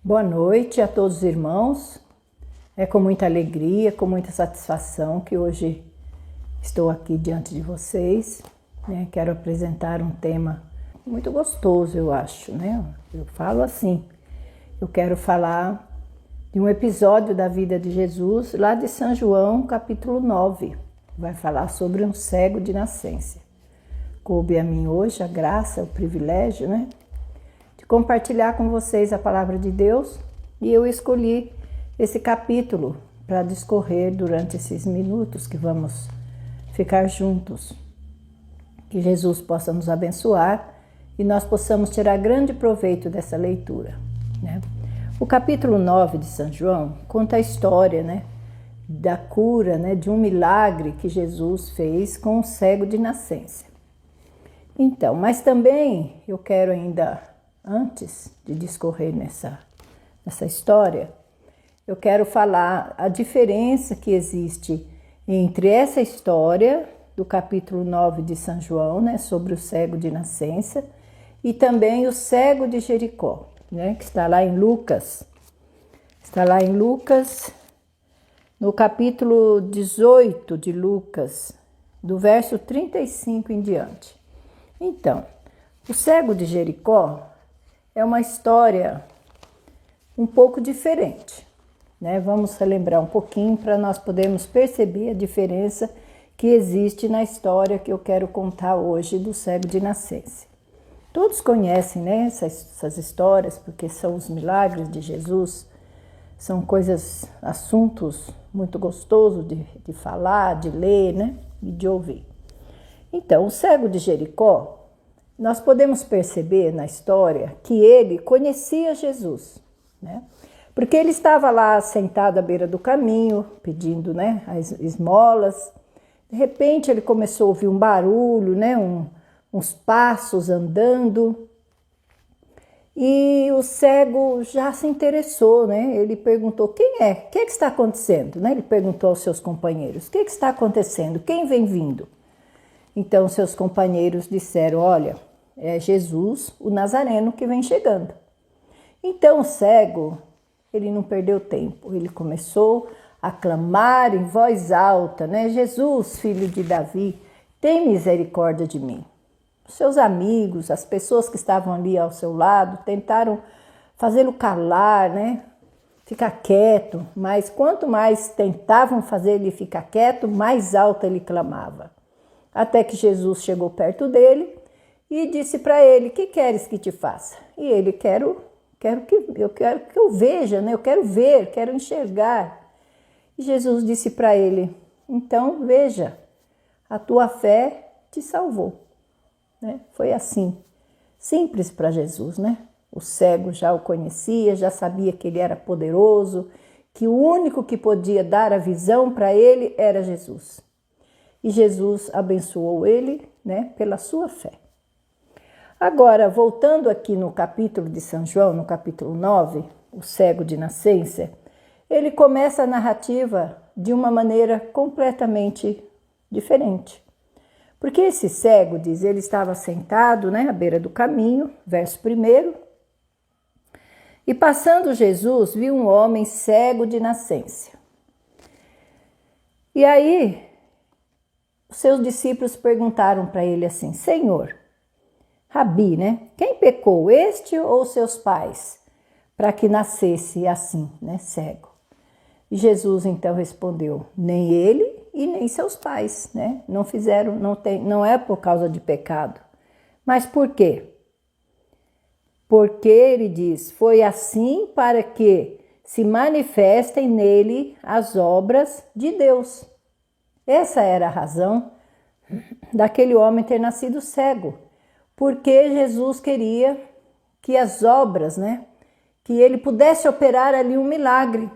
Boa noite a todos os irmãos. É com muita alegria, com muita satisfação que hoje estou aqui diante de vocês. Quero apresentar um tema muito gostoso, eu acho. Eu falo assim, eu quero falar de um episódio da vida de Jesus, lá de São João, capítulo 9. Vai falar sobre um cego de nascença. Coube a mim hoje a graça, o privilégio, de compartilhar com vocês a palavra de Deus, e eu escolhi esse capítulo para discorrer durante esses minutos que vamos ficar juntos. Que Jesus possa nos abençoar e nós possamos tirar grande proveito dessa leitura. O capítulo 9 de São João conta a história da cura, de um milagre que Jesus fez com um cego de nascença. Então, mas também eu quero ainda, antes de discorrer nessa história, eu quero falar a diferença que existe entre essa história do capítulo 9 de São João, sobre o cego de nascença, e também o cego de Jericó, que está lá em Lucas. Está lá em Lucas, no capítulo 18 de Lucas, do verso 35 em diante. Então, o cego de Jericó é uma história um pouco diferente, Vamos relembrar um pouquinho para nós podermos perceber a diferença que existe na história que eu quero contar hoje do cego de nascença. Todos conhecem, essas histórias, porque são os milagres de Jesus, são assuntos muito gostosos de falar, de ler, e de ouvir. Então, o cego de Jericó, nós podemos perceber na história que ele conhecia Jesus, porque ele estava lá sentado à beira do caminho, pedindo as esmolas. De repente ele começou a ouvir um barulho, uns passos andando, e o cego já se interessou, Ele perguntou: quem é? O que está acontecendo? Ele perguntou aos seus companheiros: o que está acontecendo? Quem vem vindo? Então seus companheiros disseram: olha, é Jesus, o Nazareno, que vem chegando. Então o cego, ele não perdeu tempo, ele começou a clamar em voz alta, Jesus, filho de Davi, tem misericórdia de mim. Os seus amigos, as pessoas que estavam ali ao seu lado, tentaram fazê-lo calar, ficar quieto, mas quanto mais tentavam fazer ele ficar quieto, mais alto ele clamava. Até que Jesus chegou perto dele e disse para ele: que queres que te faça? E ele: quero que eu veja, eu quero ver, quero enxergar. E Jesus disse para ele: então veja, a tua fé te salvou. Foi assim, simples para Jesus, O cego já o conhecia, já sabia que ele era poderoso, que o único que podia dar a visão para ele era Jesus. E Jesus abençoou ele, pela sua fé. Agora, voltando aqui no capítulo de São João, no capítulo 9, o cego de nascença, ele começa a narrativa de uma maneira completamente diferente. Porque esse cego, diz, ele estava sentado, à beira do caminho, verso 1, e passando Jesus, viu um homem cego de nascença. E aí, os seus discípulos perguntaram para ele assim: Senhor, Rabi, quem pecou, este ou seus pais, para que nascesse assim, cego? E Jesus então respondeu: nem ele e nem seus pais, não fizeram, não é por causa de pecado. Mas por quê? Porque ele diz: foi assim para que se manifestem nele as obras de Deus. Essa era a razão daquele homem ter nascido cego, porque Jesus queria que as obras, que ele pudesse operar ali um milagre.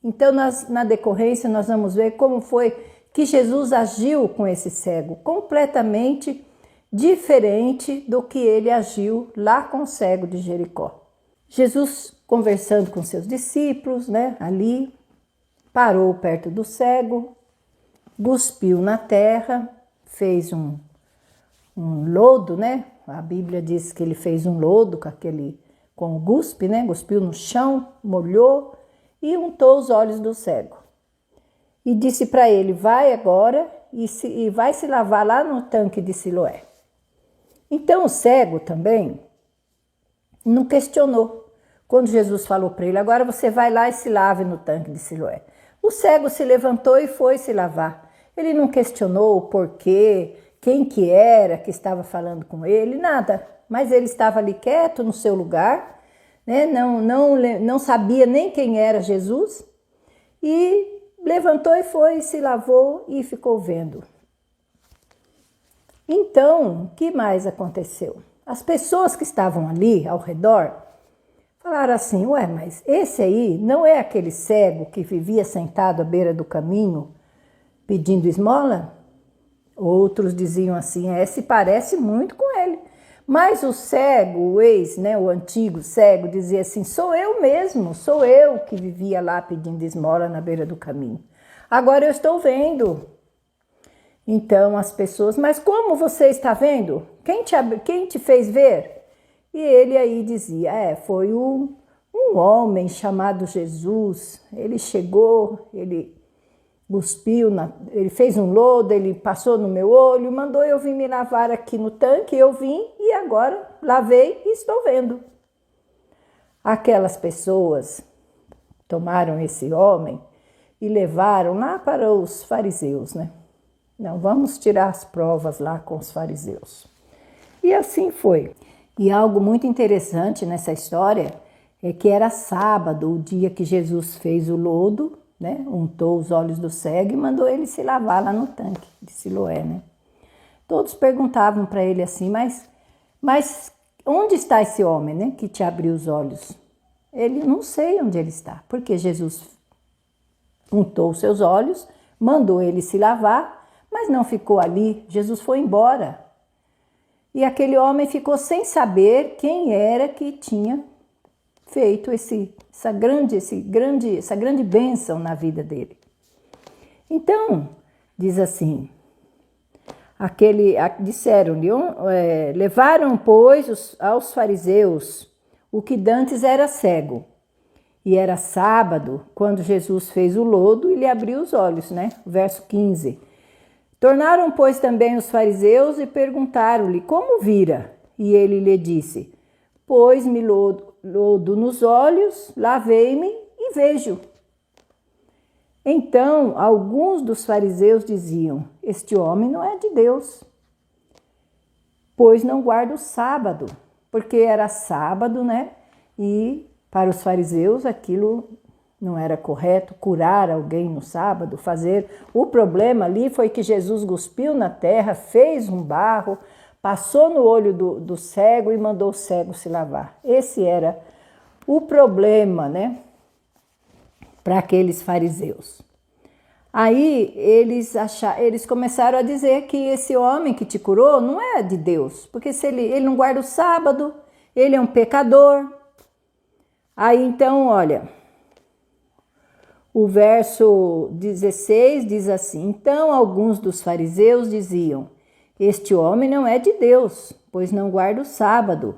Então, na decorrência, nós vamos ver como foi que Jesus agiu com esse cego, completamente diferente do que ele agiu lá com o cego de Jericó. Jesus, conversando com seus discípulos, ali, parou perto do cego, cuspiu na terra, fez um lodo, A Bíblia diz que ele fez um lodo com com o guspe, né? Cuspiu no chão, molhou e untou os olhos do cego. E disse para ele, vai agora e vai se lavar lá no tanque de Siloé. Então o cego também não questionou. Quando Jesus falou para ele, agora você vai lá e se lave no tanque de Siloé. O cego se levantou e foi se lavar. Ele não questionou o porquê, quem que era que estava falando com ele, nada. Mas ele estava ali quieto no seu lugar, né? Não sabia nem quem era Jesus. E levantou e foi, se lavou e ficou vendo. Então, o que mais aconteceu? As pessoas que estavam ali ao redor falaram assim, ué, mas esse aí não é aquele cego que vivia sentado à beira do caminho pedindo esmola? Outros diziam assim, se parece muito com ele. Mas o cego, o antigo cego, dizia assim, sou eu mesmo, sou eu que vivia lá pedindo esmola na beira do caminho. Agora eu estou vendo. Então as pessoas, mas como você está vendo? Quem te fez ver? E ele aí dizia, foi um homem chamado Jesus, ele chegou, ele cuspiu, ele fez um lodo, ele passou no meu olho, mandou eu vir me lavar aqui no tanque, eu vim e agora lavei e estou vendo. Aquelas pessoas tomaram esse homem e levaram lá para os fariseus, né? Não, vamos tirar as provas lá com os fariseus. E assim foi. E algo muito interessante nessa história é que era sábado, o dia que Jesus fez o lodo, né? Untou os olhos do cego e mandou ele se lavar lá no tanque de Siloé, né? Todos perguntavam para ele assim, mas onde está esse homem, né? Que te abriu os olhos? Ele, não sei onde ele está, porque Jesus untou os seus olhos, mandou ele se lavar, mas não ficou ali, Jesus foi embora. E aquele homem ficou sem saber quem era que tinha feito essa grande bênção na vida dele. Então, diz assim, disseram-lhe, levaram, pois, aos fariseus o que dantes era cego. E era sábado, quando Jesus fez o lodo e lhe abriu os olhos, né? Verso 15. Tornaram, pois, também os fariseus e perguntaram-lhe como vira. E ele lhe disse, pôs-me lodo nos olhos, lavei-me e vejo. Então, alguns dos fariseus diziam, este homem não é de Deus, pois não guarda o sábado, porque era sábado, né? E para os fariseus aquilo não era correto, curar alguém no sábado, fazer. O problema ali foi que Jesus cuspiu na terra, fez um barro, passou no olho do cego e mandou o cego se lavar. Esse era o problema, né, para aqueles fariseus. Aí eles começaram a dizer que esse homem que te curou não é de Deus, porque se ele não guarda o sábado, ele é um pecador. Aí então, olha, o verso 16 diz assim, então alguns dos fariseus diziam, este homem não é de Deus, pois não guarda o sábado.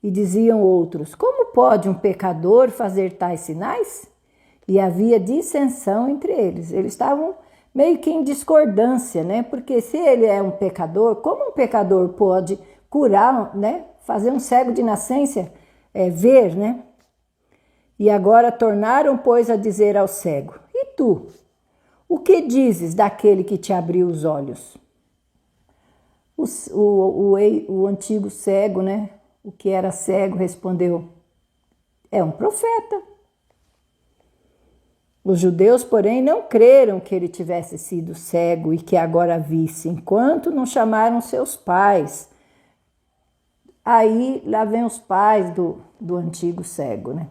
E diziam outros, como pode um pecador fazer tais sinais? E havia dissensão entre eles. Eles estavam meio que em discordância, né? Porque se ele é um pecador, como um pecador pode curar, né? Fazer um cego de nascença ver, né? E agora tornaram, pois, a dizer ao cego, e tu, o que dizes daquele que te abriu os olhos? O antigo cego, né? O que era cego respondeu, é um profeta. Os judeus, porém, não creram que ele tivesse sido cego e que agora visse, enquanto não chamaram seus pais. Aí, lá vem os pais do antigo cego, né?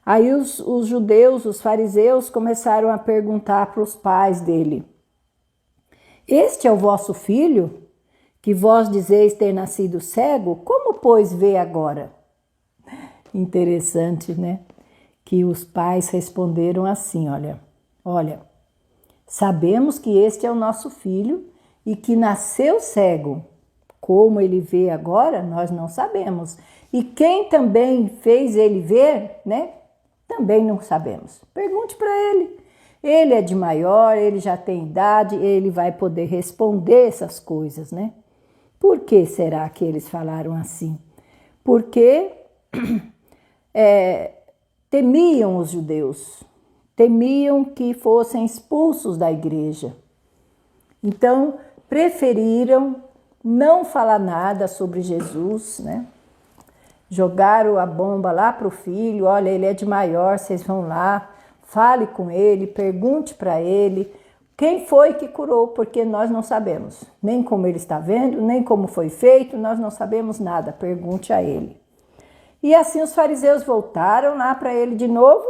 Aí os judeus, os fariseus, começaram a perguntar para os pais dele, este é o vosso filho, que vós dizeis ter nascido cego? Como, pois, vê agora? Interessante, né? Que os pais responderam assim, olha, sabemos que este é o nosso filho e que nasceu cego. Como ele vê agora, nós não sabemos. E quem também fez ele ver, né? Também não sabemos. Pergunte para ele. Ele é de maior, ele já tem idade, ele vai poder responder essas coisas, né? Por que será que eles falaram assim? Porque temiam os judeus, temiam que fossem expulsos da igreja. Então, preferiram não falar nada sobre Jesus, né? Jogaram a bomba lá para o filho, olha, ele é de maior, vocês vão lá, fale com ele, pergunte para ele quem foi que curou, porque nós não sabemos, nem como ele está vendo, nem como foi feito, nós não sabemos nada, pergunte a ele. E assim os fariseus voltaram lá para ele de novo,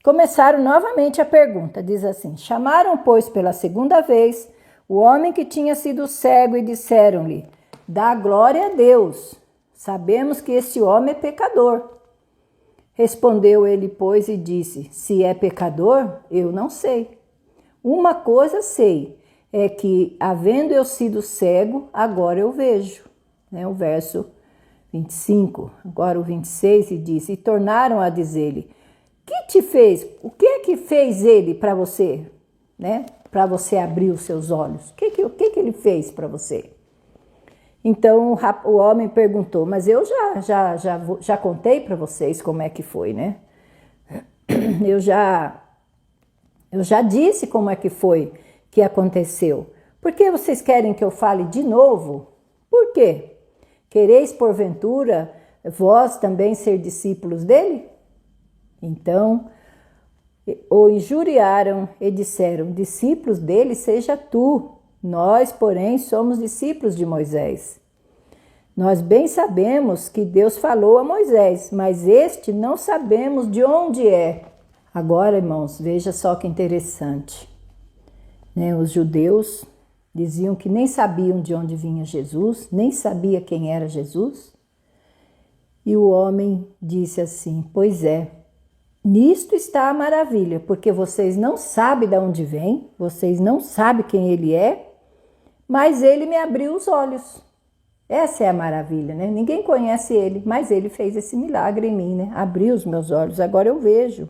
começaram novamente a pergunta, diz assim, chamaram, pois, pela segunda vez, o homem que tinha sido cego e disseram-lhe, dá glória a Deus, sabemos que esse homem é pecador. Respondeu ele, pois, e disse, se é pecador, eu não sei. Uma coisa sei, é que, havendo eu sido cego, agora eu vejo. Né? O verso 25, agora o 26, e disse, e tornaram a dizer-lhe, que te fez? O que é que fez ele para você? Né? Para você abrir os seus olhos. O que ele fez para você? Então o homem perguntou, mas eu já contei para vocês como é que foi, né? Eu já disse como é que foi que aconteceu. Por que vocês querem que eu fale de novo? Por quê? Quereis, porventura, vós também ser discípulos dele? Então o injuriaram e disseram, discípulos dele seja tu. Nós, porém, somos discípulos de Moisés. Nós bem sabemos que Deus falou a Moisés, mas este não sabemos de onde é. Agora, irmãos, veja só que interessante. Né? Os judeus diziam que nem sabiam de onde vinha Jesus, nem sabia quem era Jesus. E o homem disse assim, pois é, nisto está a maravilha, porque vocês não sabem de onde vem, vocês não sabem quem ele é, mas ele me abriu os olhos. Essa é a maravilha, né? Ninguém conhece ele, mas ele fez esse milagre em mim, né? Abriu os meus olhos, agora eu vejo.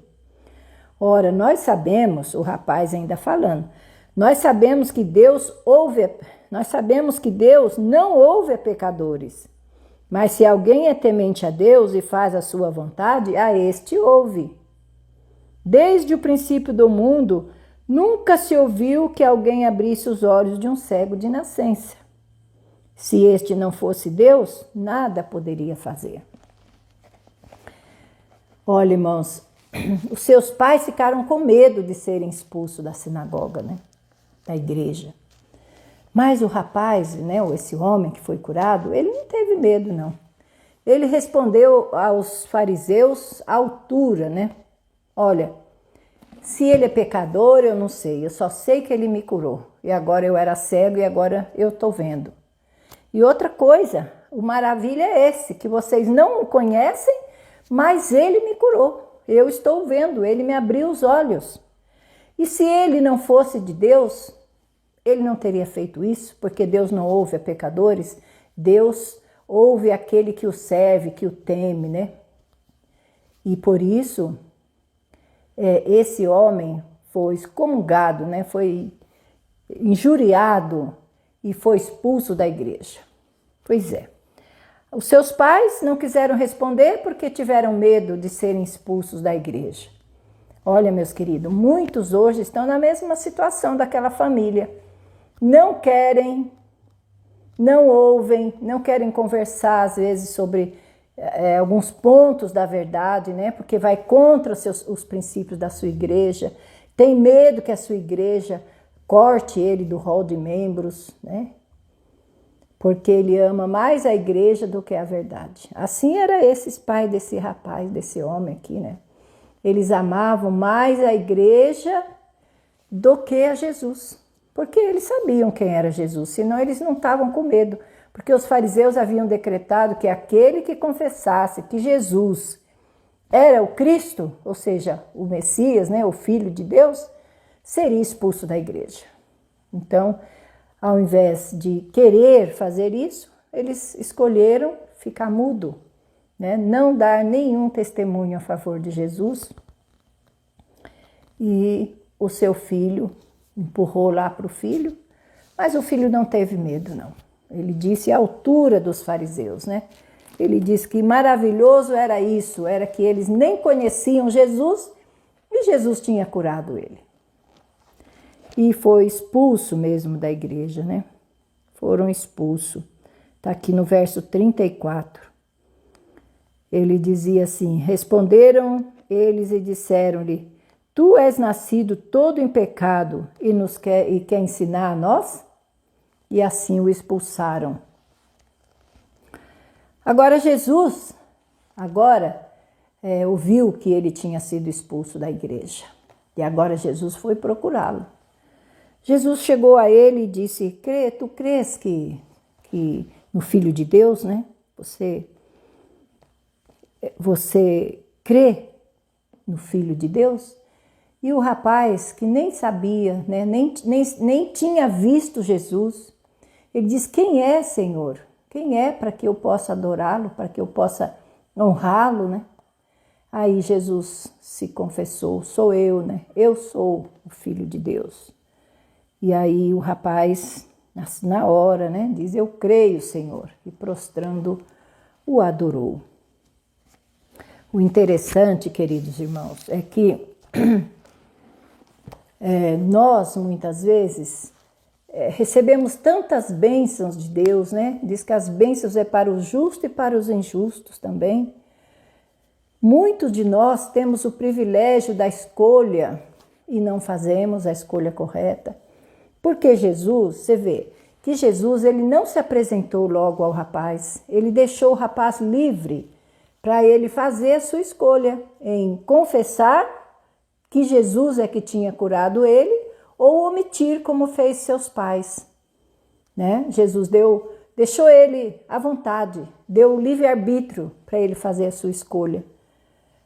Ora, nós sabemos, o rapaz ainda falando, nós sabemos que Deus não ouve a pecadores. Mas se alguém é temente a Deus e faz a sua vontade, a este ouve. Desde o princípio do mundo, nunca se ouviu que alguém abrisse os olhos de um cego de nascença. Se este não fosse Deus, nada poderia fazer. Olha, irmãos, os seus pais ficaram com medo de serem expulsos da sinagoga, né? Da igreja. Mas o rapaz, né, esse homem que foi curado, ele não teve medo, não. Ele respondeu aos fariseus à altura, né? Olha, se ele é pecador, eu não sei. Eu só sei que ele me curou. E agora eu era cego e agora eu estou vendo. E outra coisa, o maravilha é esse, que vocês não o conhecem, mas ele me curou. Eu estou vendo, ele me abriu os olhos. E se ele não fosse de Deus, ele não teria feito isso, porque Deus não ouve a pecadores, Deus ouve aquele que o serve, que o teme, né? E por isso, esse homem foi excomungado, né? Foi injuriado e foi expulso da igreja. Pois é. Os seus pais não quiseram responder porque tiveram medo de serem expulsos da igreja. Olha, meus queridos, muitos hoje estão na mesma situação daquela família. Não querem, não ouvem, não querem conversar às vezes sobre alguns pontos da verdade, né? Porque vai contra os princípios da sua igreja. Tem medo que a sua igreja corte ele do rol de membros, né? Porque ele ama mais a igreja do que a verdade. Assim era esses pais desse rapaz, desse homem aqui, né? Eles amavam mais a igreja do que a Jesus. Porque eles sabiam quem era Jesus, senão eles não estavam com medo. Porque os fariseus haviam decretado que aquele que confessasse que Jesus era o Cristo, ou seja, o Messias, né, o Filho de Deus, seria expulso da igreja. Então, ao invés de querer fazer isso, eles escolheram ficar mudo, né? Não dar nenhum testemunho a favor de Jesus. E o seu filho empurrou lá para o filho, mas o filho não teve medo, não. Ele disse à altura dos fariseus, né? Ele disse que maravilhoso era isso, era que eles nem conheciam Jesus e Jesus tinha curado ele. E foi expulso mesmo da igreja, né? Foram expulsos. Está aqui no verso 34. Ele dizia assim: responderam eles e disseram-lhe: tu és nascido todo em pecado e quer ensinar a nós? E assim o expulsaram. Agora Jesus, ouviu que ele tinha sido expulso da igreja. E agora Jesus foi procurá-lo. Jesus chegou a ele e disse: tu crês que no Filho de Deus, né? Você crê no Filho de Deus? E o rapaz, que nem sabia, né? nem tinha visto Jesus, ele diz: quem é, Senhor? Quem é para que eu possa adorá-lo, para que eu possa honrá-lo, né? Aí Jesus se confessou: sou eu, né? Eu sou o Filho de Deus. E aí o rapaz, na hora, né, diz: eu creio, Senhor. E prostrando, o adorou. O interessante, queridos irmãos, é que nós, muitas vezes, recebemos tantas bênçãos de Deus, né? Diz que as bênçãos é para os justos e para os injustos também. Muitos de nós temos o privilégio da escolha e não fazemos a escolha correta. Porque Jesus, você vê, que Jesus ele não se apresentou logo ao rapaz, ele deixou o rapaz livre para ele fazer a sua escolha em confessar que Jesus é que tinha curado ele ou omitir como fez seus pais, né? Jesus deixou ele à vontade, deu o livre-arbítrio para ele fazer a sua escolha,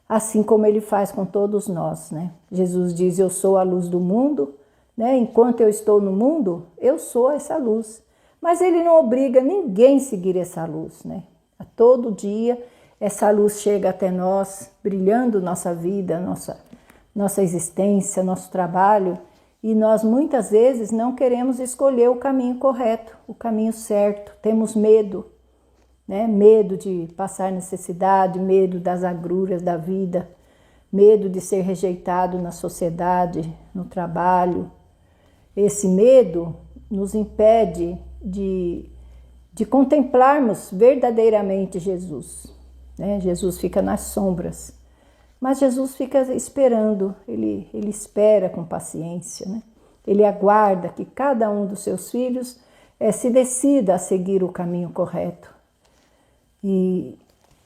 assim como ele faz com todos nós, né? Jesus diz: eu sou a luz do mundo, né? Enquanto eu estou no mundo, eu sou essa luz. Mas ele não obriga ninguém a seguir essa luz, né? A todo dia essa luz chega até nós, brilhando nossa vida, nossa existência, nosso trabalho, e nós muitas vezes não queremos escolher o caminho correto, o caminho certo. Temos medo, né? Medo de passar necessidade, medo das agruras da vida, medo de ser rejeitado na sociedade, no trabalho. Esse medo nos impede de contemplarmos verdadeiramente Jesus, né? Jesus fica nas sombras, mas Jesus fica esperando, ele espera com paciência, né? Ele aguarda que cada um dos seus filhos se decida a seguir o caminho correto e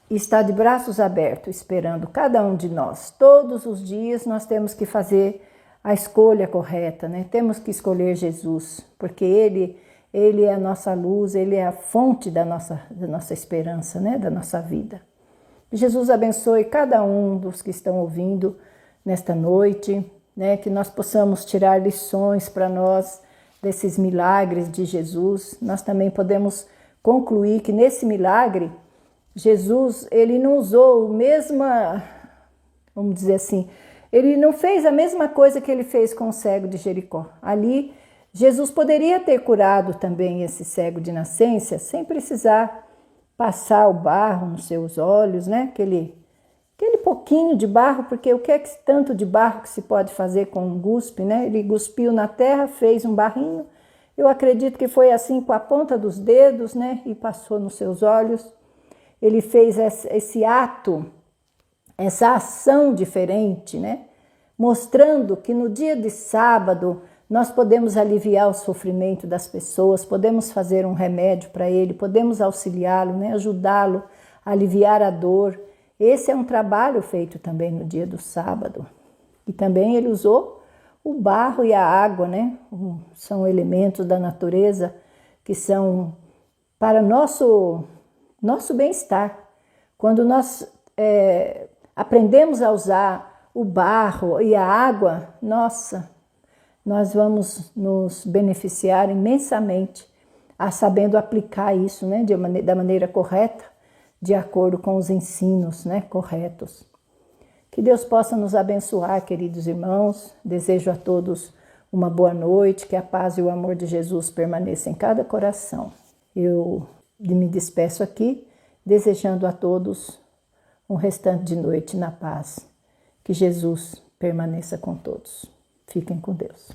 está de braços abertos esperando cada um de nós. Todos os dias nós temos que fazer a escolha correta, né? Temos que escolher Jesus, porque Ele é a nossa luz, Ele é a fonte da nossa esperança, né? Da nossa vida. Jesus abençoe cada um dos que estão ouvindo nesta noite, né? Que nós possamos tirar lições para nós desses milagres de Jesus. Nós também podemos concluir que nesse milagre, Jesus, ele não usou vamos dizer assim, ele não fez a mesma coisa que ele fez com o cego de Jericó. Ali, Jesus poderia ter curado também esse cego de nascença sem precisar passar o barro nos seus olhos, né? Aquele pouquinho de barro, porque o que é tanto de barro que se pode fazer com um guspe, né? Ele cuspiu na terra, fez um barrinho. Eu acredito que foi assim com a ponta dos dedos, né? E passou nos seus olhos. Ele fez esse ato, essa ação diferente, né? Mostrando que no dia de sábado nós podemos aliviar o sofrimento das pessoas, podemos fazer um remédio para ele, podemos auxiliá-lo, né? Ajudá-lo a aliviar a dor. Esse é um trabalho feito também no dia do sábado. E também ele usou o barro e a água, né? São elementos da natureza que são para nosso bem-estar. Quando nós aprendemos a usar o barro e a água, nossa, nós vamos nos beneficiar imensamente sabendo aplicar isso, né, da maneira correta, de acordo com os ensinos, né, corretos. Que Deus possa nos abençoar, queridos irmãos. Desejo a todos uma boa noite, que a paz e o amor de Jesus permaneçam em cada coração. Eu me despeço aqui, desejando a todos um restante de noite na paz. Que Jesus permaneça com todos. Fiquem com Deus.